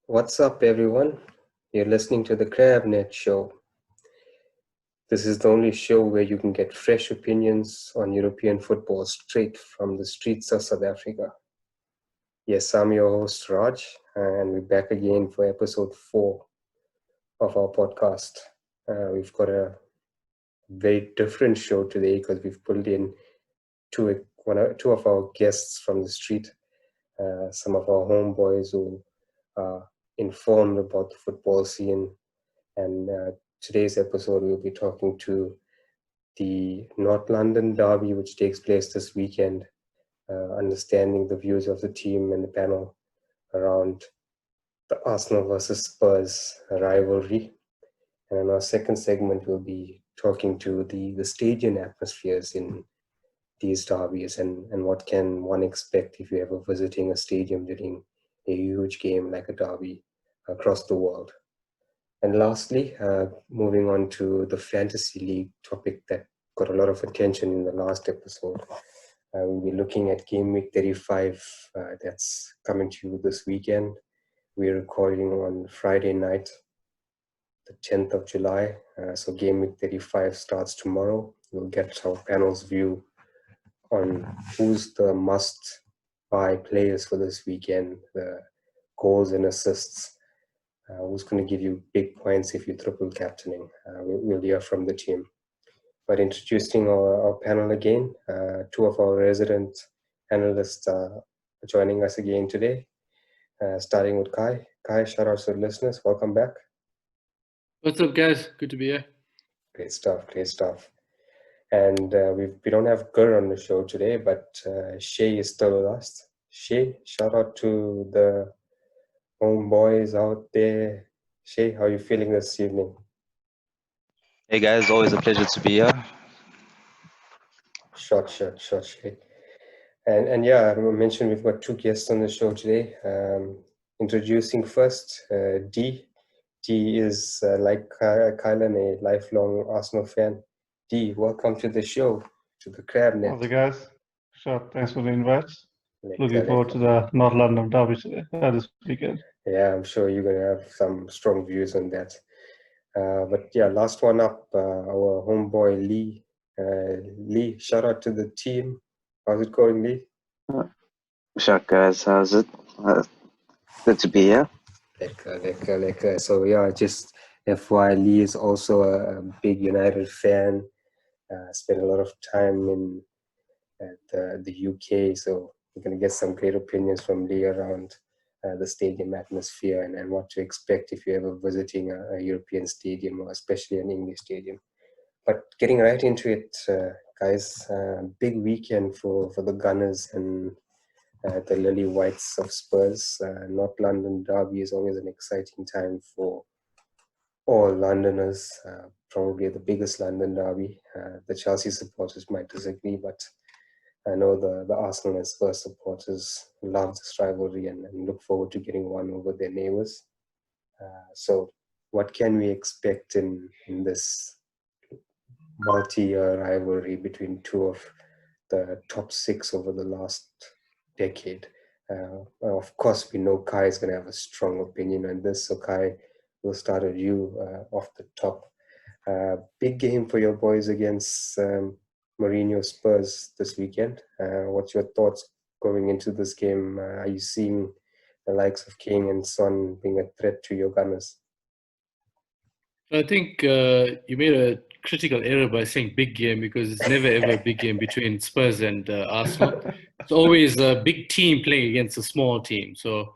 What's up, everyone? You're listening to the CrabNet Show. This is the only show where you can get fresh opinions on European football straight from the streets of South Africa. Yes, I'm your host, Raj, and we're back again for episode 4 of our podcast. We've got a very different show today because we've pulled in two of our guests from the street, some of our homeboys who are informed about the football scene. And today's episode, we'll be talking to the North London derby, which takes place this weekend, understanding the views of the team and the panel around the Arsenal versus Spurs rivalry. And in our second segment, we'll be talking to the stadium atmospheres in these derbies and what can one expect if you're ever visiting a stadium during a huge game like a derby across the world. And lastly, moving on to the Fantasy League topic that got a lot of attention in the last episode. We'll be looking at Game Week 35 that's coming to you this weekend. We're recording on Friday night, the 10th of July. So Game Week 35 starts tomorrow. We'll get our panel's view on who's the must-buy players for this weekend, the goals and assists. Who's going to give you big points if you triple captaining. We'll hear from the team. But introducing our panel again, two of our resident analysts are joining us again today, starting with Kai. Kai, shout out to the listeners. Welcome back. What's up, guys? Good to be here. Great stuff. And we don't have Gur on the show today, but Shay is still with us. Shay, shout out to the homeboys out there. Shay, how are you feeling this evening? Hey guys, always a pleasure to be here. Short, Shay. And yeah, I mentioned we've got two guests on the show today. Introducing first, D. D is like Kylan, a lifelong Arsenal fan. D, welcome to the show, to the CrabNet. How's it, guys? Sure, thanks for the invite. Looking forward to the North London derby today, this weekend. Yeah, I'm sure you're going to have some strong views on that. But yeah, last one up, our homeboy Lee. Lee, shout out to the team. How's it going, Lee? Sure, guys. How's it? Good to be here. Lekker. So yeah, just FY, Lee is also a big United fan. Spent a lot of time in the UK, so we're going to get some great opinions from Lee around the stadium atmosphere and what to expect if you're ever visiting a European stadium or especially an English stadium. But getting right into it, guys, big weekend for the Gunners and the Lily Whites of Spurs. North London derby is always an exciting time for all Londoners, probably the biggest London derby. The Chelsea supporters might disagree, but I know the Arsenal and Spurs supporters love this rivalry and look forward to getting one over their neighbours. So what can we expect in this multi-year rivalry between two of the top 6 over the last decade? Of course, we know Kai is going to have a strong opinion on this. So Kai, we'll start with you off the top. Big game for your boys against Mourinho Spurs this weekend. What's your thoughts going into this game? Are you seeing the likes of King and Son being a threat to your Gunners? I think you made a critical error by saying big game because it's never ever a big game between Spurs and Arsenal. It's always a big team playing against a small team. So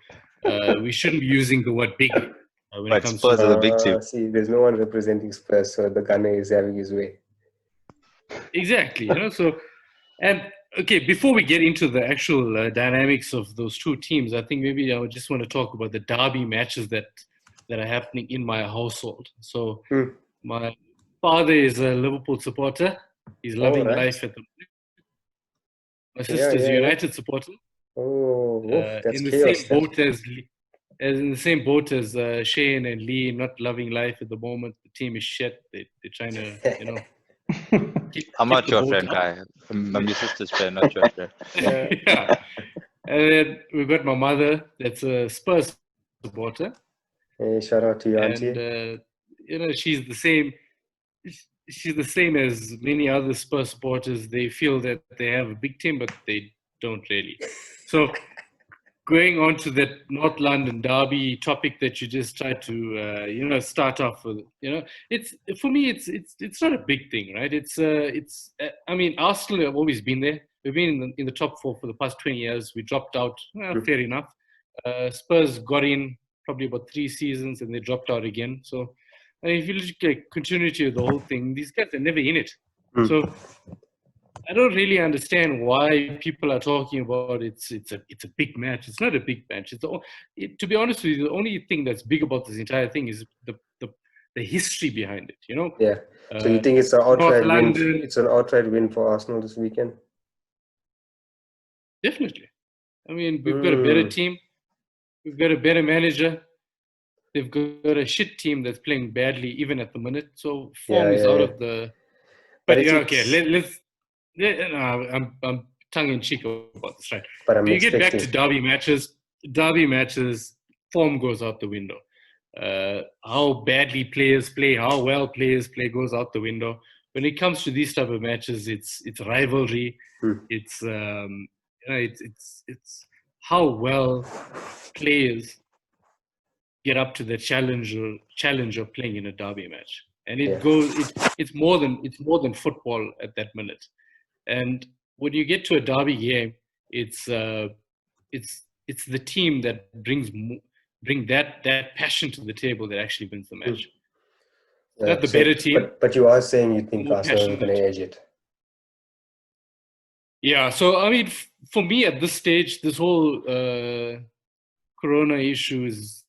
we shouldn't be using the word big when But it comes Spurs to are the big team. See, there's no one representing Spurs, so the Gunner is having his way. Exactly. So, and okay, before we get into the actual dynamics of those two teams, I think maybe I would just want to talk about the derby matches that are happening in my household. So my father is a Liverpool supporter. He's loving life at the moment. My sister is a United supporter. Oh, that's in the chaos. Same boat as in the same boat as Shane and Lee, not loving life at the moment. The team is shit. They're trying to, I'm not your friend, Kai. I'm your sister's friend, not your friend. Yeah. And then we've got my mother, that's a Spurs supporter, Hey, shout out to you, and auntie. she's the same. She's the same as many other Spurs supporters. They feel that they have a big team, but they don't really. So, going on to that North London derby topic that you just tried to start off with, it's for me it's not a big thing, right? I mean, Arsenal have always been there. We've been in the top four for the past 20 years. We dropped out, fair enough. Spurs got in probably about 3 seasons and they dropped out again. So I mean, if you look at continuity of the whole thing, these guys are never in it. So I don't really understand why people are talking about it's a big match. It's not a big match. To be honest with you, the only thing that's big about this entire thing is the history behind it. Yeah. So you think it's an North outright win? London, It's an outright win for Arsenal this weekend? definitely. I mean, we've got a better team. We've got a better manager. They've got a shit team that's playing badly even at the minute. So form is out of the. But let's. I'm tongue in cheek about this, right? But I'm you get back to expecting. derby matches, form goes out the window. How badly players play, how well players play goes out the window. When it comes to these type of matches, it's rivalry. It's it's how well players get up to the challenge of playing in a derby match, and it's more than football at that minute. And when you get to a derby game, it's the team that bring that passion to the table that actually wins the match. Not the better team. But you are saying you think Arsenal is going to passionate. edge it. Yeah. So I mean, for me at this stage, this whole Corona issue is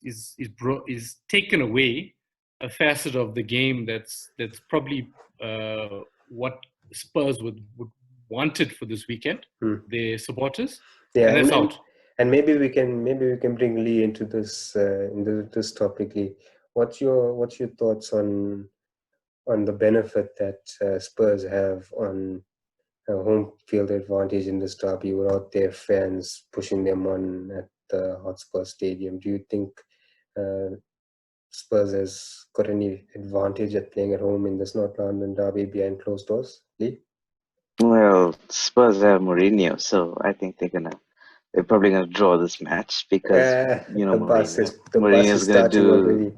taken away a facet of the game that's probably what Spurs would wanted for this weekend. Their supporters, Yeah, and that's out. And maybe we can bring Lee into this this topic. Lee, what's your thoughts on the benefit that Spurs have on home field advantage in this derby without their fans pushing them on at the Hotspur Stadium? Do you think Spurs has got any advantage at playing at home in this North London derby behind closed doors, Lee? Well, Spurs have Mourinho, so I think they're probably gonna draw this match because the bus Mourinho's is gonna starting already.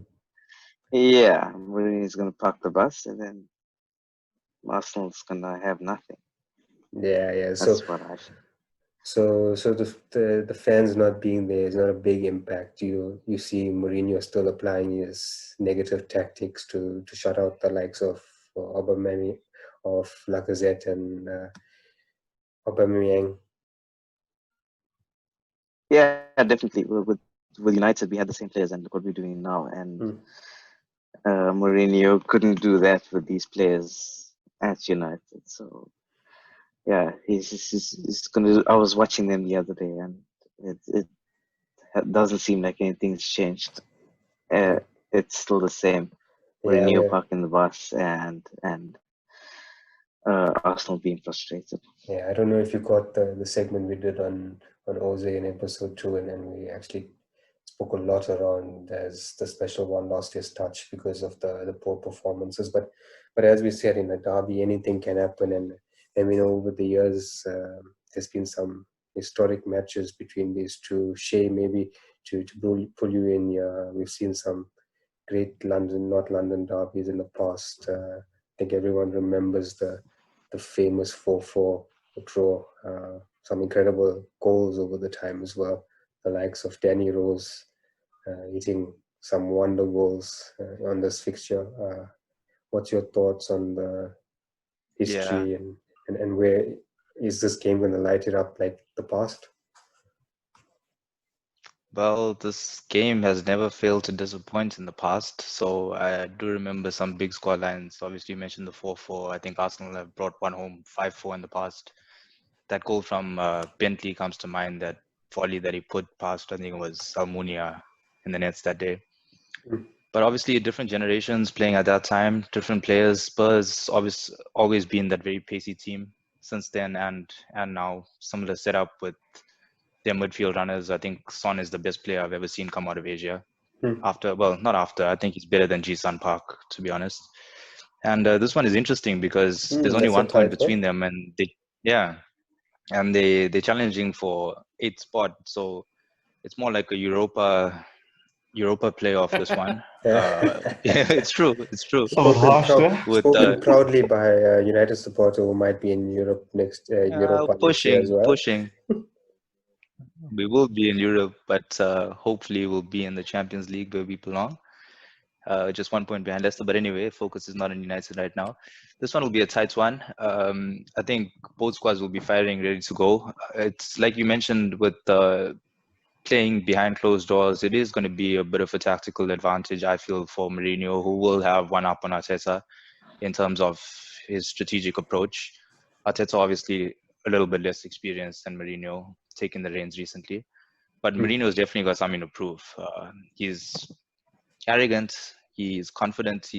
Yeah, Mourinho's gonna park the bus, and then Arsenal's gonna have nothing. Yeah. That's what I think. So the fans not being there is not a big impact. You see Mourinho still applying his negative tactics to shut out the likes of Aubameyang, of Lacazette, and Aubameyang. Yeah, definitely. With United, we had the same players, and look what we're doing now. And Mourinho couldn't do that with these players at United. So yeah, he's gonna. I was watching them the other day, and it doesn't seem like anything's changed. It's still the same. Mourinho parking the bus and Arsenal being frustrated. Yeah, I don't know if you caught the segment we did on Oze in episode 2, and then we actually spoke a lot around as the special one lost his touch because of the poor performances. But as we said, in a derby, anything can happen, and we know over the years there's been some historic matches between these two. Shea, maybe to pull you in. We've seen some great North London derbies in the past. I think everyone remembers the famous 4-4 draw. Some incredible goals over the time as well. The likes of Danny Rose hitting some wonder goals on this fixture. What's your thoughts on the history and where is this game going to light it up like the past? Well, this game has never failed to disappoint in the past. So I do remember some big score lines. Obviously, you mentioned the 4-4. I think Arsenal have brought one home 5-4 in the past. That goal from Bentley comes to mind, that volley that he put past, I think it was Almunia in the nets that day. But obviously, different generations playing at that time, different players. Spurs always been that very pacey team since then and now. Similar setup with their midfield runners. I think Son is the best player I've ever seen come out of Asia. Hmm. Not after. I think he's better than Ji-Sun Park, to be honest. And this one is interesting because there's only That's a 1 point tight one. between them, and they're challenging for 8th spot. So it's more like a Europa playoff. This one, it's true. It's true. Somewhat harsh there. With Spoken proudly by a United supporter who might be in Europe Europa next year as well. pushing. We will be in Europe, but hopefully we'll be in the Champions League where we belong. Just 1 point behind Leicester, but anyway, focus is not on United right now. This one will be a tight one. I think both squads will be firing, ready to go. It's like you mentioned with playing behind closed doors. It is going to be a bit of a tactical advantage, I feel, for Mourinho, who will have one up on Arteta in terms of his strategic approach. Arteta obviously a little bit less experienced than Mourinho, taking the reins recently, but Mourinho's definitely got something to prove. He's arrogant, he's confident,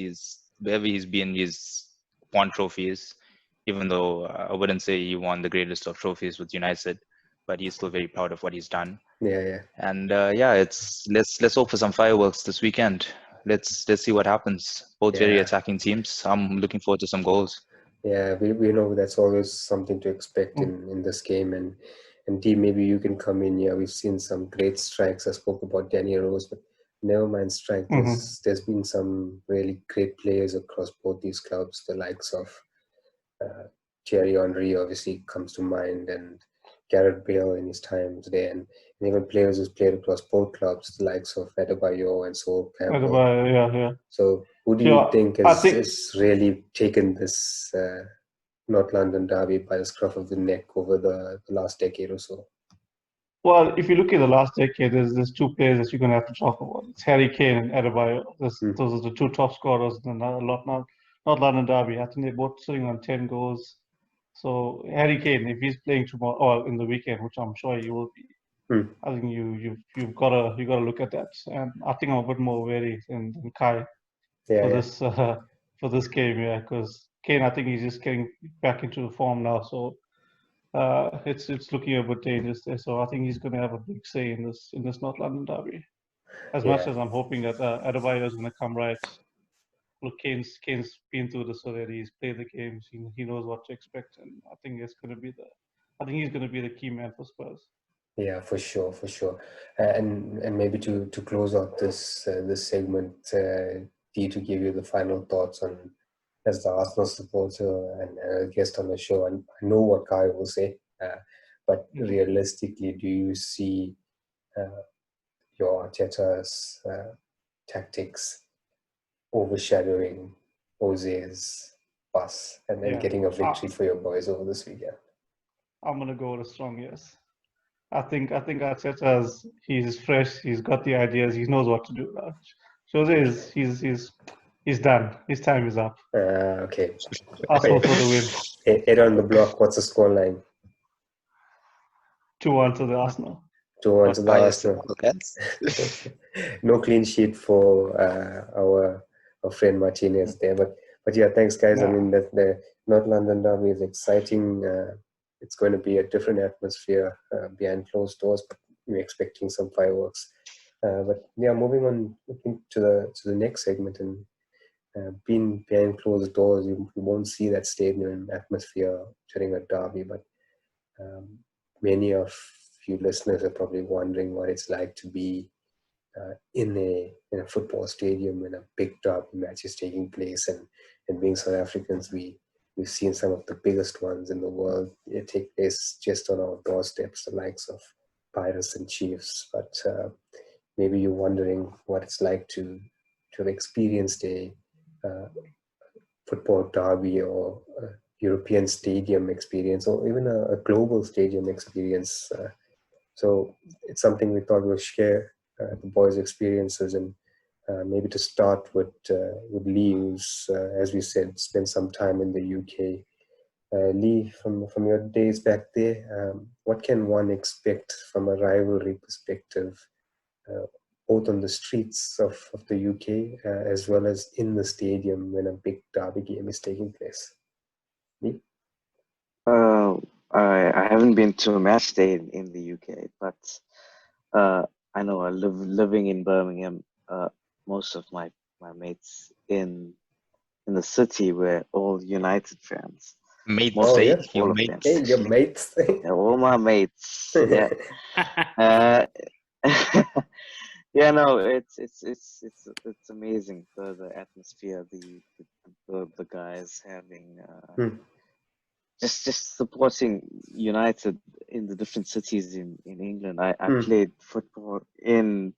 wherever he's been, he's won trophies, even though I wouldn't say he won the greatest of trophies with United, but he's still very proud of what he's done. Yeah. And let's hope for some fireworks this weekend. Let's see what happens. Both very attacking teams. I'm looking forward to some goals. Yeah, we know that's always something to expect in this game. And Dee, maybe you can come in here. We've seen some great strikes. I spoke about Danny Rose, but never mind strike. There's been some really great players across both these clubs. The likes of Thierry Henry obviously comes to mind, and Gareth Bale in his time today, and even players who's played across both clubs, the likes of Adebayo and Sol Campbell. Yeah. So who do you think has really taken this North London derby by the scruff of the neck over the last decade or so? Well, if you look at the last decade, there's two players that you're going to have to talk about. It's Harry Kane and Adebayo. Those are the two top scorers in the North London derby. I think they're both sitting on 10 goals. So Harry Kane, if he's playing tomorrow or in the weekend, which I'm sure he will be, I think you've got to look at that. And I think I'm a bit more wary than Kai for this game, because Kane, I think he's just getting back into form now. So it's looking a bit dangerous there. So I think he's going to have a big say in this North London derby. As much as I'm hoping that Adebayo is going to come right. Look, Kane's been through this already. He's played the games. He knows what to expect, and I think he's going to be the key man for Spurs. Yeah, for sure. And maybe to close out this segment, Dee, to give you the final thoughts on, as the Arsenal supporter and a guest on the show, and I know what Kai will say, but realistically, do you see your Arteta's tactics overshadowing Jose's bus and then getting a victory for your boys over this weekend? I'm gonna go with a strong yes. I think Arteta he's fresh. He's got the ideas. He knows what to do now. Jose he's done. His time is up. Okay. Arsenal for the win. Head on the block. What's the scoreline? 2-1 to the Arsenal. 2-1 to the Arsenal. No clean sheet for our friend Martinez there, but yeah, thanks guys. Yeah. I mean, the North London derby is exciting. It's going to be a different atmosphere behind closed doors, but we're expecting some fireworks. But yeah, moving on to the next segment, and being behind closed doors, you won't see that stadium atmosphere during a derby, but many of you listeners are probably wondering what it's like to be in a football stadium when a big derby match is taking place, and being South Africans, we've seen some of the biggest ones in the world take place just on our doorsteps, the likes of Pirates and Chiefs. But maybe you're wondering what it's like to have experienced a football derby or a European stadium experience, or even a global stadium experience. So it's something we thought we'll share the boys' experiences, and maybe to start with Lee, who's, as we said, spent some time in the UK. Lee, from your days back there, what can one expect from a rivalry perspective, both on the streets of the UK as well as in the stadium when a big derby game is taking place? Lee? I haven't been to a match day in the UK, but I know living in Birmingham. Most of my mates in the city were all United fans. Mates, Oh, say yeah. your All of them, mates. Hey, your actually. mates. Yeah, all my mates. Yeah. Uh, yeah, no, it's amazing the atmosphere, the guys having Hmm. just supporting United in the different cities in England. I Hmm. played football in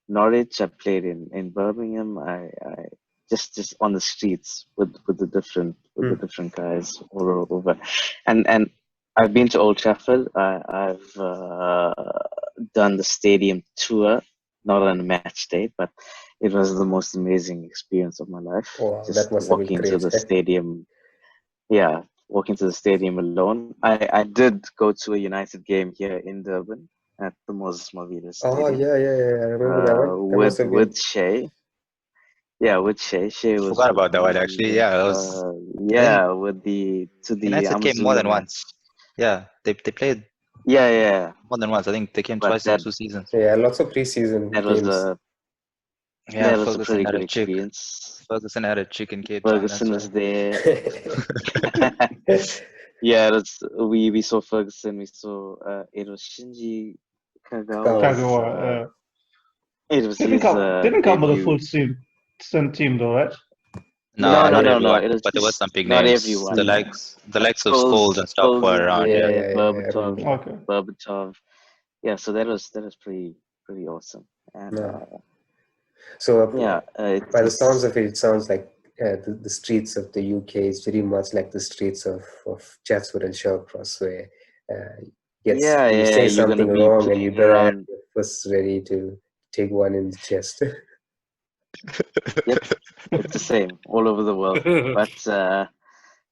Norwich. I played in Birmingham. I just on the streets with the different guys all over, and I've been to Old Trafford. I've done the stadium tour, not on a match day, but it was the most amazing experience of my life. Wow, that Just must have been walking to great. the stadium. Yeah, walking to the stadium alone. I did go to a United game here in Durban at the Moses Mavida Oh, Stadium yeah, yeah, yeah. I remember that one. That must have been. with Shay. Yeah, with Shay. Shay was Forgot with about that one me. actually. Yeah, that was. I think Yeah, with the to the United came more Amazulu than match. once. Yeah, they played Yeah, yeah. more than once. I think they came But twice in 2 seasons. Yeah, lots of preseason that was games. a Yeah, that was a Ferguson pretty had a good chick. experience. Ferguson had a chick in Cape Town. That's Ferguson why. was there. Yeah, we saw Ferguson. We saw it was Shinji Kagawa. Kagawa's. Kagawa, It was didn't his come with a debut. full team though, right? No, Yeah, No, not yeah, no, no. everyone, It was but there was some just big not names. The everyone. likes of Scholes and stuff Skulls were was around. Yeah, yeah, there. yeah, yeah. I Berbatov, remember that. Okay. Berbatov. Yeah, so that was pretty awesome. And No. So, yeah, by the sounds it's of it, it sounds like the streets of the UK is very much like the streets of Chatswood and Shawcross, where yes, yeah, you yeah. say You're gonna something be wrong and you playing better have around. your fists ready to take one in the chest. Yep, it's the same all over the world, but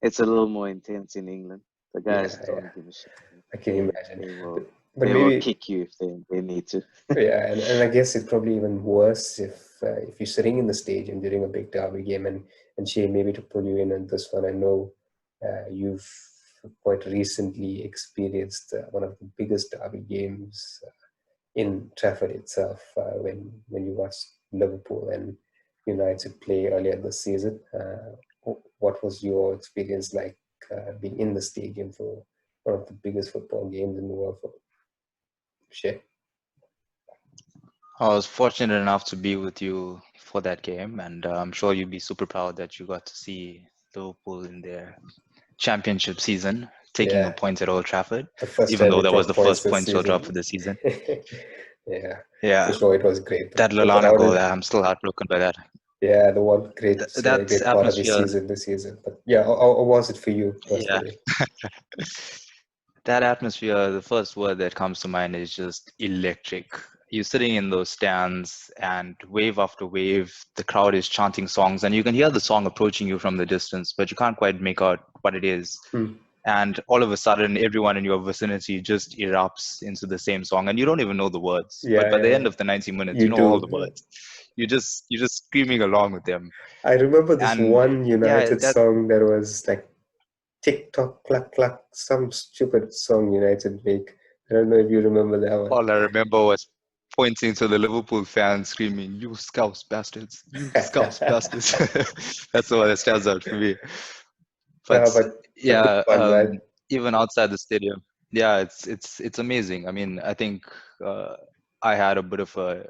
it's a little more intense in England. The guys Yeah, yeah, don't give a shit. I can They imagine. they But, will but they will maybe, kick you if they need to. yeah, and I guess it's probably even worse if you're sitting in the stadium during a big derby game, and Shay, maybe to pull you in on this one, I know you've quite recently experienced one of the biggest derby games in Trafford itself when you watched Liverpool and United play earlier this season. What was your experience like being in the stadium for one of the biggest football games in the world for Shay? I was fortunate enough to be with you for that game, and I'm sure you'd be super proud that you got to see Liverpool in their championship season, taking a Yeah, point at Old Trafford, the first even time though we that was dropped the points first this point you'll drop for season. the season. Yeah, for Yeah, sure, it was great. that But Lallana how goal, did I'm still heartbroken by that. yeah, the one That great part of the atmosphere, season this season. But yeah, how was it for you yeah, personally? that atmosphere, the first word that comes to mind is just electric. You're sitting in those stands, and wave after wave, the crowd is chanting songs, and you can hear the song approaching you from the distance, but you can't quite make out what it is. Hmm. And all of a sudden, everyone in your vicinity just erupts into the same song, and you don't even know the words. But Yeah, by the yeah, end yeah. of the 90 minutes, You you know all the do. words. You're just screaming along with them. I remember this And one yeah, United that song that was like tick tock clack clack, some stupid song United make. I don't know if you remember that one. all I remember was pointing to the Liverpool fans screaming, "You Scouse bastards! You Scouse bastards!" That's the one that stands out for me. No, But but good yeah, fun, right? even outside the stadium, yeah, it's amazing. I mean, I think uh, I had a bit of a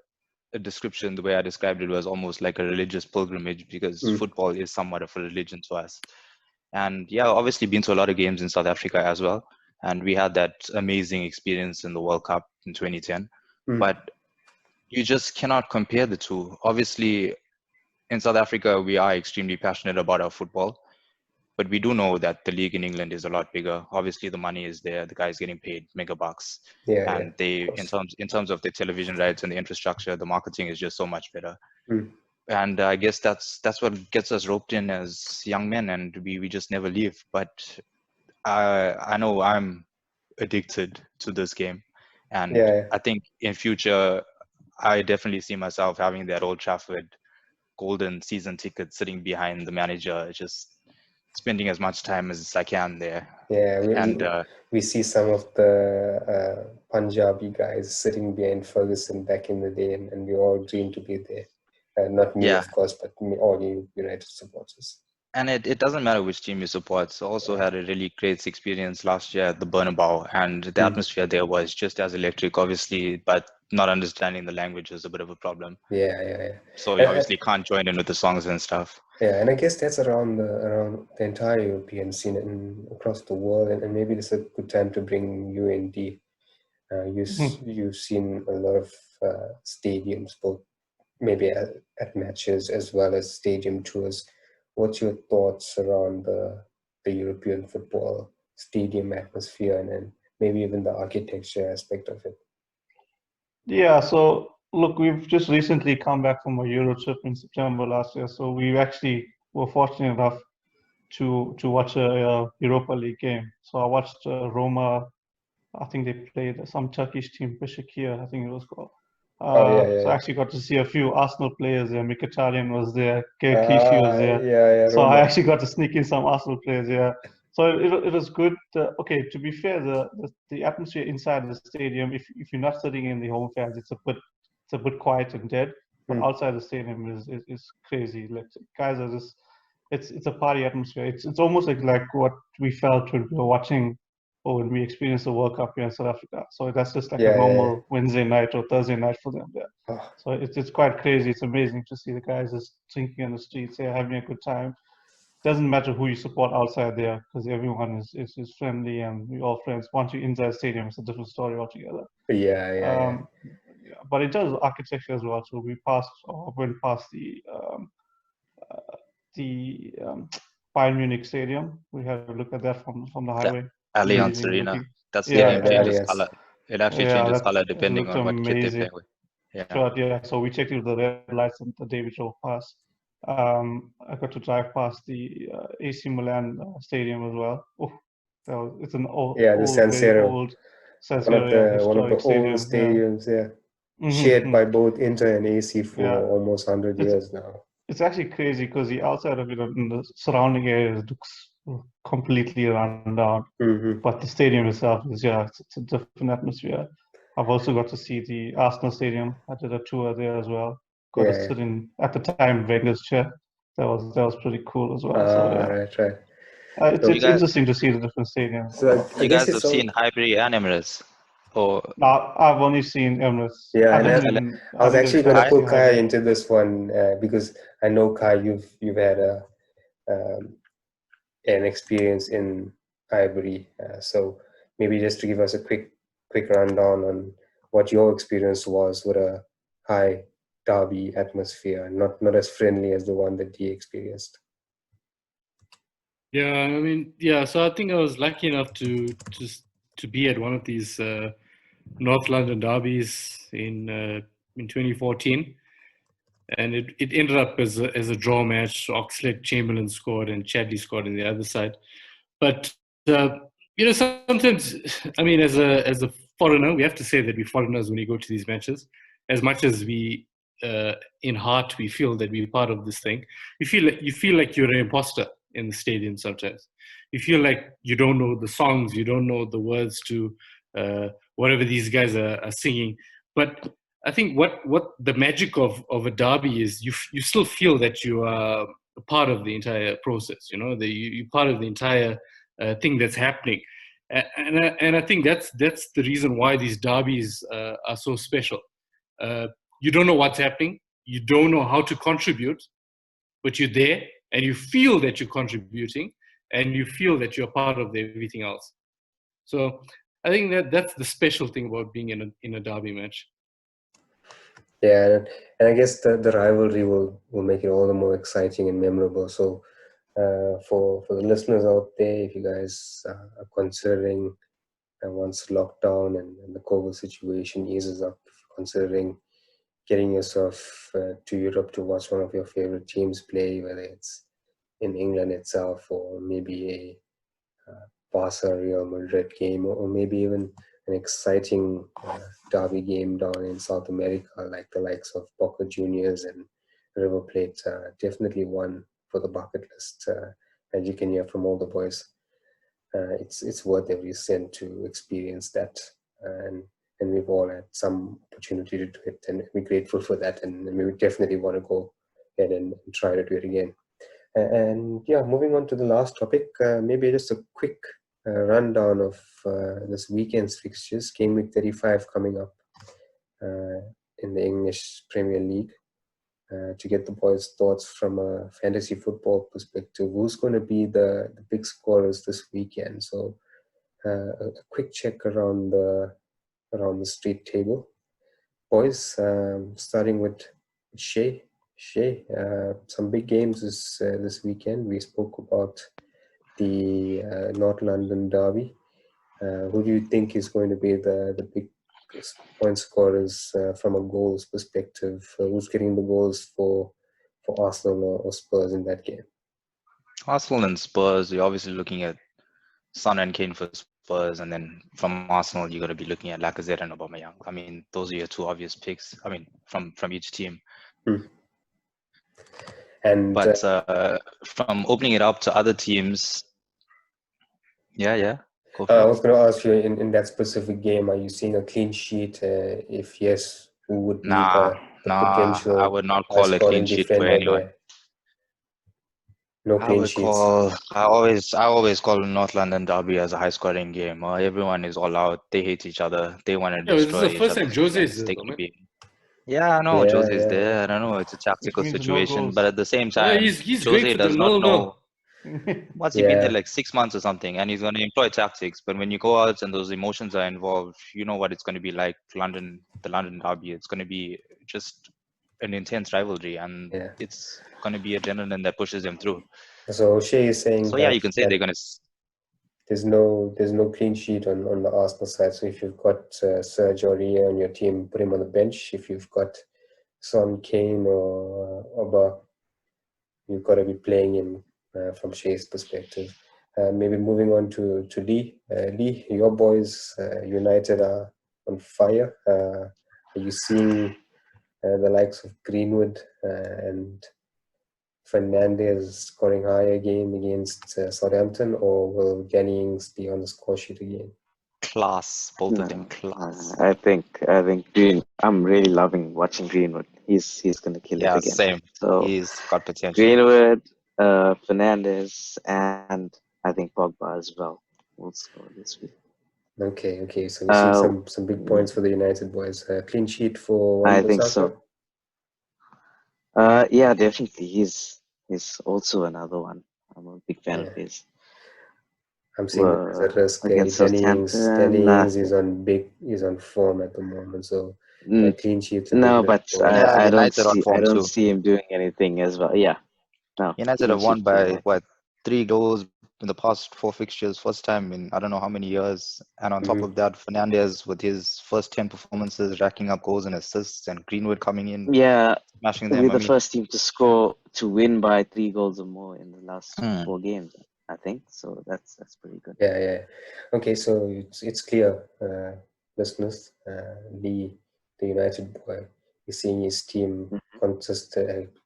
description. The way I described it was almost like a religious pilgrimage, because Mm, football is somewhat of a religion to us. And yeah, obviously been to a lot of games in South Africa as well. And we had that amazing experience in the World Cup in 2010. mm, But you just cannot compare the two. Obviously, in South Africa, we are extremely passionate about our football, but we do know that the league in England is a lot bigger. Obviously, the money is there. The guys getting paid mega bucks, yeah, yeah, and of they, course. in terms of the television rights and the infrastructure, the marketing is just so much better. Mm, And I guess that's what gets us roped in as young men, and we just never leave. But I know I'm addicted to this game, and yeah, I think in future I definitely see myself having that Old Trafford golden season ticket sitting behind the manager, just spending as much time as I can there. Yeah, And we see some of the Punjabi guys sitting behind Ferguson back in the day, and we all dream to be there. Not me, yeah, of course, but all you United supporters. and it doesn't matter which team you support. I also had a really great experience last year at the Bernabeu, and the atmosphere there was just as electric, obviously, but not understanding the language was a bit of a problem. Yeah. So you obviously can't join in with the songs and stuff. Yeah, and I guess that's around the entire European scene and across the world, and maybe this is a good time to bring you in, D. You've seen a lot of stadiums, both maybe at matches as well as stadium tours. What's your thoughts around the European football stadium atmosphere and then maybe even the architecture aspect of it? Yeah, so look, we've just recently come back from a Euro trip in September last year. So we actually were fortunate enough to watch a Europa League game. So I watched Roma. I think they played some Turkish team, Beşiktaş, I think it was called. So I actually got to see a few Arsenal players there. Mkhitaryan was there, Clichy was there. Yeah, So I Roma. actually got to sneak in some Arsenal players. Yeah. So it was good. Okay, to be fair, the atmosphere inside the stadium, if you're not sitting in the home fans, it's a bit quiet and dead. But outside the stadium is crazy. Like guys are just it's a party atmosphere. It's almost like what we felt when we were watching or when we experienced the World Cup here in South Africa. So that's just like a normal Wednesday night or Thursday night for them there. Oh. So it's quite crazy. It's amazing to see the guys just drinking on the streets, they're having a good time. Doesn't matter who you support outside there because everyone is friendly and we're all friends. Once you're inside the stadium, it's a different story altogether. Yeah. But in terms of architecture as well, so we went past the Bayern Munich Stadium. We had a look at that from the highway. Allianz Amazing Arena. looking. That Yeah, stadium changes color. It actually changes color that depending looked on what kit they amazing. play with. Yeah. Sure, yeah. So we checked into the red lights and the day we drove past. I got to drive past the AC Milan stadium as well. Oh, it's an old, the San very Siro. old San Siro, One of the old stadiums, shared by both Inter and AC for almost 100 years now. It's actually crazy because the outside of it and the surrounding areas looks completely run down. But the stadium itself is, it's a different atmosphere. I've also got to see the Arsenal stadium. I did a tour there as well. Got to sit in, at the time, Wenger's chair. That was pretty cool as well. So Right. It's interesting to see the different stadiums. So you guys have seen Highbury and Emirates? I've only seen Emirates. Yeah, I was actually going to put Kai into this one because I know, Kai, you've had an experience in Highbury. So maybe just to give us a quick rundown on what your experience was with a high derby atmosphere, not as friendly as the one that D experienced. Yeah, I mean, yeah. So I think I was lucky enough to be at one of these North London derbies in 2014, and it ended up as a draw match. Oxlade Chamberlain scored and Chadley scored on the other side. But sometimes, I mean, as a foreigner, we have to say that we're foreigners when we go to these matches. As much as we, in heart, we feel that we're part of this thing. You feel like you're an imposter in the stadium sometimes. You feel like you don't know the songs, you don't know the words to whatever these guys are singing. But I think what the magic of a derby is, you still feel that you are a part of the entire process. You're part of the entire thing that's happening, and I think that's the reason why these derbies are so special. You don't know what's happening, you don't know how to contribute, but you're there and you feel that you're contributing and you feel that you're part of everything else. So I think that's the special thing about being in a derby match. Yeah, and I guess the rivalry will make it all the more exciting and memorable. So for the listeners out there, if you guys are considering once lockdown and the COVID situation eases up, considering getting yourself to Europe to watch one of your favorite teams play, whether it's in England itself or maybe a Barca Real Madrid game, or maybe even an exciting derby game down in South America, like the likes of Boca Juniors and River Plate. Definitely one for the bucket list. as you can hear from all the boys. It's worth every cent to experience that, and we've all had some opportunity to do it, and we're grateful for that, and we would definitely want to go ahead and try to do it again. And yeah, moving on to the last topic, maybe just a quick rundown of this weekend's fixtures. Game week 35 coming up in the English Premier League. To get the boys' thoughts from a fantasy football perspective, who's going to be the big scorers this weekend? So a quick check around the street table. Boys, starting with Shay. Shay, some big games this weekend. We spoke about the North London derby. Who do you think is going to be the big point scorers from a goals perspective? Who's getting the goals for Arsenal or Spurs in that game? Arsenal and Spurs, you're obviously looking at Son and Kane for Spurs, and then from Arsenal, you're going to be looking at Lacazette and Aubameyang. I mean, those are your two obvious picks. I mean, from each team. And but from opening it up to other teams, yeah. I was going to ask you, in that specific game, are you seeing a clean sheet? If yes, who would be the potential I would not call a clean sheet for anyone. There? No clean sheets. I always call North London derby as a high scoring game. Everyone is all out. They hate each other. They want to destroy each other. Yeah, I know Jose's there. I don't know. It's a tactical situation, but at the same time, Jose does not know. Once you've been there like 6 months or something, and he's going to employ tactics. But when you go out and those emotions are involved, you know what it's going to be like. The London derby. It's going to be just an intense rivalry, and it's going to be adrenaline that pushes them through. So Shea is saying. So yeah, you can say they're going to. There's no clean sheet on the Arsenal side. So if you've got Serge Aurier on your team, put him on the bench. If you've got Son, Kane, or Oba, you've got to be playing him from Shea's perspective. Maybe moving on to Lee. Lee, your boys, United are on fire. Are you seeing the likes of Greenwood and Fernandes scoring higher game against Southampton, or will Danny Ings be on the score sheet again? Class, both of them class. I think I'm really loving watching Greenwood. He's going to kill it again. Yeah, same. So he's got potential. Greenwood, Fernandes, and I think Pogba as well will score this week. Okay. So we see some big points for the United boys. Clean sheet for. I think so. Yeah, definitely. He's also another one. I'm a big fan of his. I'm seeing there's a risk. Danny Ings is on form at the moment, so clean sheet. No, but I don't see him doing anything as well. Yeah, no. United have won by 3 goals in the past 4 fixtures, first time in I don't know how many years. And on top of that, Fernandes with his first 10 performances, racking up goals and assists, and Greenwood coming in, smashing them. We're the first team to win by 3 goals or more in the last 4 games, I think. So that's pretty good. Yeah. Okay, so it's clear, listeners. The United boy is seeing his team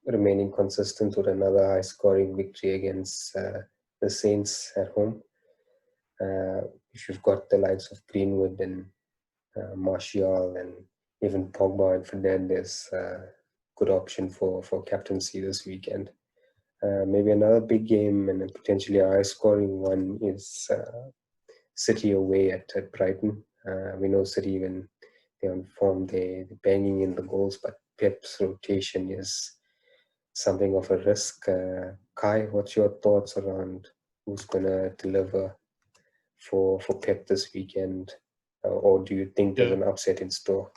remaining consistent with another high-scoring victory against the Saints at home. If you've got the likes of Greenwood and Martial and even Pogba and Fernandes, good option for captaincy this weekend. Maybe another big game and a potentially high-scoring one is City away at Brighton. We know City, when they're on form, they're banging in the goals, but Pep's rotation is something of a risk. Kai, what's your thoughts around who's going to deliver for Pep this weekend? Or do you think there's an upset in store?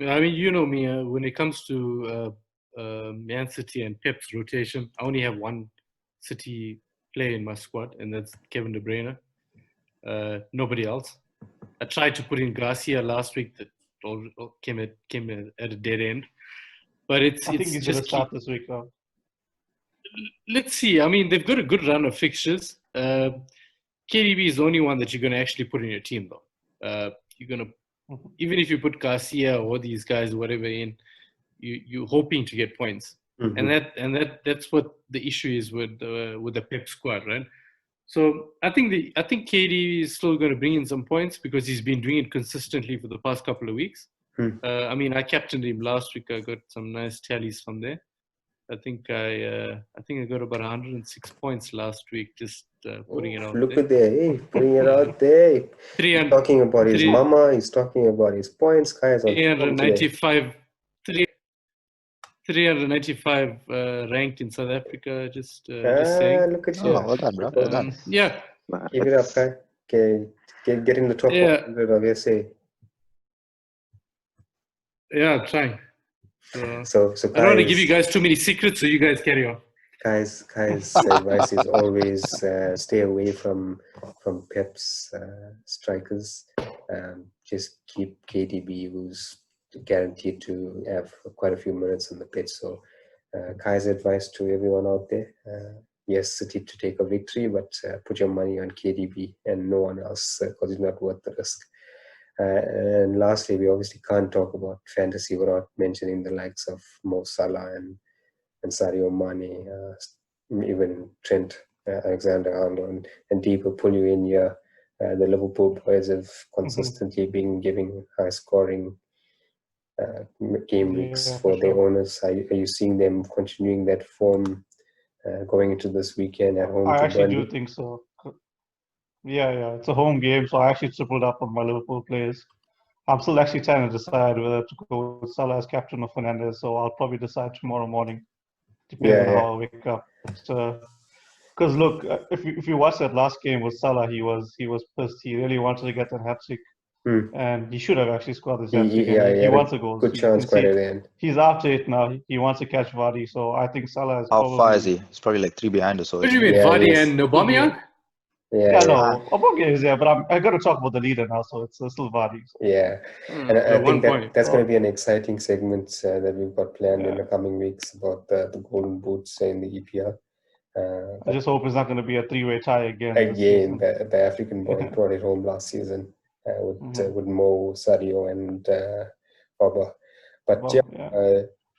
I mean, you know me, when it comes to Man City and Pep's rotation, I only have one City player in my squad, and that's Kevin De Bruyne. Nobody else. I tried to put in Garcia last week, that came at a dead end. But I think he's going to start this week, though. Let's see. I mean, they've got a good run of fixtures. KDB is the only one that you're going to actually put in your team, though. You're going to, even if you put Garcia or these guys, whatever, in, you're hoping to get points. and that's what the issue is with the Pep squad, right? So I think KD is still going to bring in some points because he's been doing it consistently for the past couple of weeks. I mean, I captained him last week. I got some nice tallies from there. I think I got about 106 points last week, just putting it out Look there. at there, hey, putting it out there. He's talking about his mama. He's talking about his points. Guys on 395 ranked in South Africa. Just saying. Look at you. Well done, bro. Well done. Yeah. Keep it up, Kai. Okay, get in the top 100 of SA. Yeah, I'm trying. So I don't want to give you guys too many secrets, so you guys carry on. Kai's advice is always stay away from Pep's strikers. Just keep KDB, who's guaranteed to have quite a few minutes on the pitch. So Kai's advice to everyone out there: yes, City to take a victory, but put your money on KDB and no one else because it's not worth the risk. And lastly, we obviously can't talk about fantasy without mentioning the likes of Mo Salah and Sadio Mane, even Trent Alexander-Arnold, and Deep will pull you in here. The Liverpool boys have consistently been giving high-scoring game weeks for their owners. Are you seeing them continuing that form going into this weekend at home? I to actually Burnley? do think so. Yeah, it's a home game, so I actually tripled up on my Liverpool players. I'm still actually trying to decide whether to go with Salah as captain or Fernandes, so I'll probably decide tomorrow morning, depending on how I wake up. Because look, if you watch that last game with Salah, he was pissed. He really wanted to get that hat trick, and he should have actually scored this hat trick. He wants a goal. Good chance quite at the end. He's after it now. He wants to catch Vardy, so I think Salah is How far is he? He's probably like 3 behind or so. What do you mean, Vardy and Aubameyang? No, Aubameyang is there, but I got to talk about the leader now, so it's still Vardy. Yeah, and I think that's going to be an exciting segment that we've got planned in the coming weeks about the golden boots in the EPL. I just hope it's not going to be a three-way tie again. The African boy brought it home last season with Mo, Sadio, and Baba. But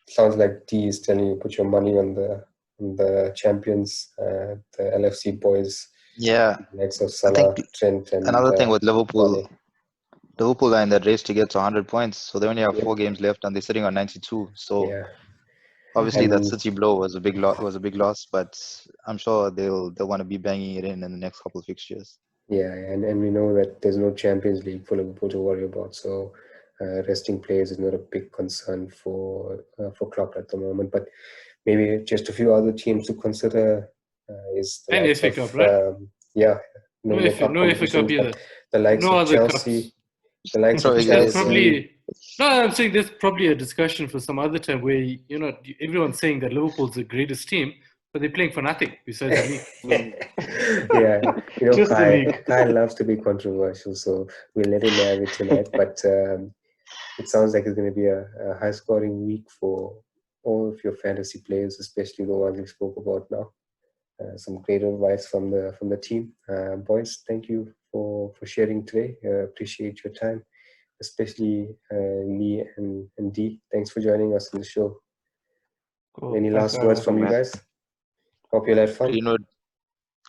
sounds like D is telling you put your money on the champions, the LFC boys. Yeah, next of Salah, Trent, and another thing with Liverpool. Mane. Liverpool are in that race to get to 100 points, so they only have 4 games left, and they're sitting on 92. So obviously that City blow was a big loss, but I'm sure they'll want to be banging it in the next couple of fixtures. Yeah, and we know that there's no Champions League for Liverpool to worry about, so resting players is not a big concern for Klopp at the moment. But maybe just a few other teams to consider is the and likes FA Cup, right? No FA Cup either. The likes of Chelsea. The likes of Chelsea. I'm saying there's probably a discussion for some other time where everyone's saying that Liverpool's the greatest team, but they're playing for nothing besides the league. Kai loves to be controversial, so we'll let him have it tonight. But it sounds like it's going to be a high-scoring week for all of your fantasy players, especially the ones we spoke about now. Some great advice from the team, boys. Thank you for sharing today. Appreciate your time, especially Lee and D. Thanks for joining us on the show. Cool. Any last words from you guys? Hope you had fun.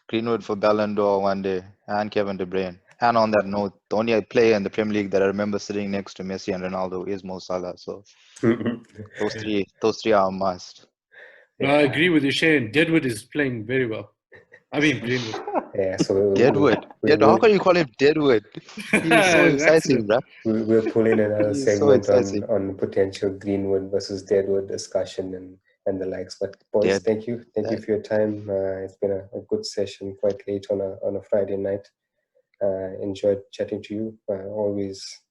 Greenwood for Ballon d'Or one day, and Kevin De Bruyne. And on that note, the only player in the Premier League that I remember sitting next to Messi and Ronaldo is Mo Salah. So those three are a must. No, I agree with you, Shane. Deadwood is playing very well. I mean, Greenwood. Yeah, so Deadwood. How can you call him Deadwood? He's so exciting, bro. We'll pull in another segment on potential Greenwood versus Deadwood discussion and the likes. But boys, thank you for your time. It's been a good session, quite late on a Friday night. Enjoyed chatting to you. Always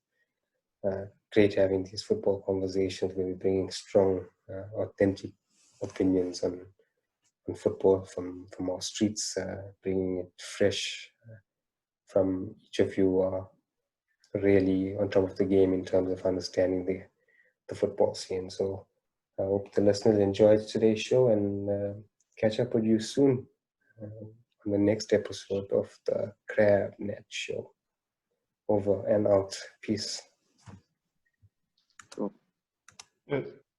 great having these football conversations where we're bringing strong, authentic opinions on football from our streets, bringing it fresh from each of you are really on top of the game in terms of understanding the football scene. So I hope the listeners enjoyed today's show and catch up with you soon on the next episode of the Crab Net Show. Over and out. Peace. Cool. Yes.